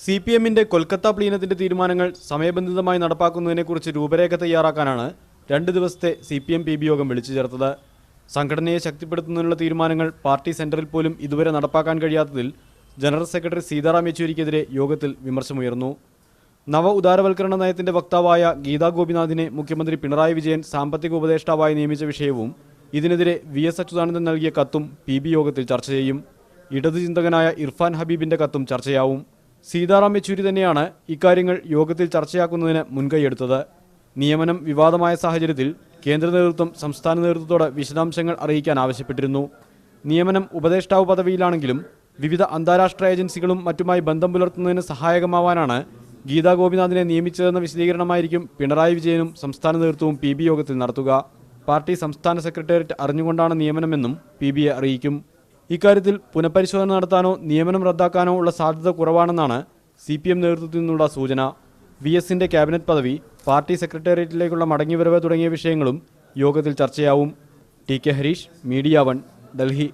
CPM-ന്റെ കൊൽക്കത്ത പ്ലീനത്തിന്റെ തീരുമാനങ്ങൾ സമയബന്ധിതമായി നടപ്പാക്കുന്നതിനെക്കുറിച്ച് രൂപരേഖ തയ്യാറാക്കാനാണ് 2 ദിവസത്തെ CPM PB യോഗം വിളിച്ചു ചേർത്തത്. സംഘടനയെ ശക്തിപ്പെടുത്തുന്നതിനുള്ള തീരുമാനങ്ങൾ പാർട്ടി സെന്ററിൽ പോലും ഇതുവരെ നടപ്പാക്കാൻ കഴിയാത്തതിൽ ജനറൽ സെക്രട്ടറി സീതാറാം യെച്ചൂരിക്കെതിരെ യോഗത്തിൽ വിമർശനമുയർന്നു. നവ ഉദാരവൽക്കരണ നയത്തിന്റെ വക്താവായ ഗീതാ ഗോപിനാഥിനെ മുഖ്യമന്ത്രി പിണറായി വിജയൻ സാമ്പത്തിക ഉപദേഷ്ടാവായി നിയമിച്ച വിഷയവും ഇതിനെതിരെ VS അച്യുതാനന്ദൻ നൽകിയ കത്തും PB യോഗത്തിൽ ചർച്ച ചെയ്യും. ഇടതു ചിന്തകനായ ഇർഫാൻ ഹബീബിന്റെ കത്തും ചർച്ചയാവും. സീതാറാം യെച്ചൂരി തന്നെയാണ് ഇക്കാര്യങ്ങൾ യോഗത്തിൽ ചർച്ചയാക്കുന്നതിന് മുൻകൈയെടുത്തത്. നിയമനം വിവാദമായ സാഹചര്യത്തിൽ കേന്ദ്ര നേതൃത്വം സംസ്ഥാന നേതൃത്വത്തോട് വിശദാംശങ്ങൾ അറിയിക്കാൻ ആവശ്യപ്പെട്ടിരുന്നു. നിയമനം ഉപദേഷ്ടാവ് പദവിയിലാണെങ്കിലും വിവിധ അന്താരാഷ്ട്ര ഏജൻസികളും മറ്റുമായി ബന്ധം പുലർത്തുന്നതിന് സഹായകമാവാനാണ് ഗീതാ ഗോപിനാഥിനെ നിയമിച്ചതെന്ന വിശദീകരണമായിരിക്കും പിണറായി വിജയനും സംസ്ഥാന നേതൃത്വവും PB യോഗത്തിൽ നടത്തുക. പാർട്ടി സംസ്ഥാന സെക്രട്ടേറിയറ്റ് അറിഞ്ഞുകൊണ്ടാണ് നിയമനമെന്നും PBയെ അറിയിക്കും. ഇക്കാര്യത്തിൽ പുനഃപരിശോധന നടത്താനോ നിയമനം റദ്ദാക്കാനോ ഉള്ള സാധ്യത കുറവാണെന്നാണ് CPM നേതൃത്വത്തിൽ നിന്നുള്ള സൂചന. VSന്റെ ക്യാബിനറ്റ് പദവി, പാർട്ടി സെക്രട്ടേറിയറ്റിലേക്കുള്ള മടങ്ങിവരവ് തുടങ്ങിയ വിഷയങ്ങളും യോഗത്തിൽ ചർച്ചയാവും. TK Harish, media 1, Delhi.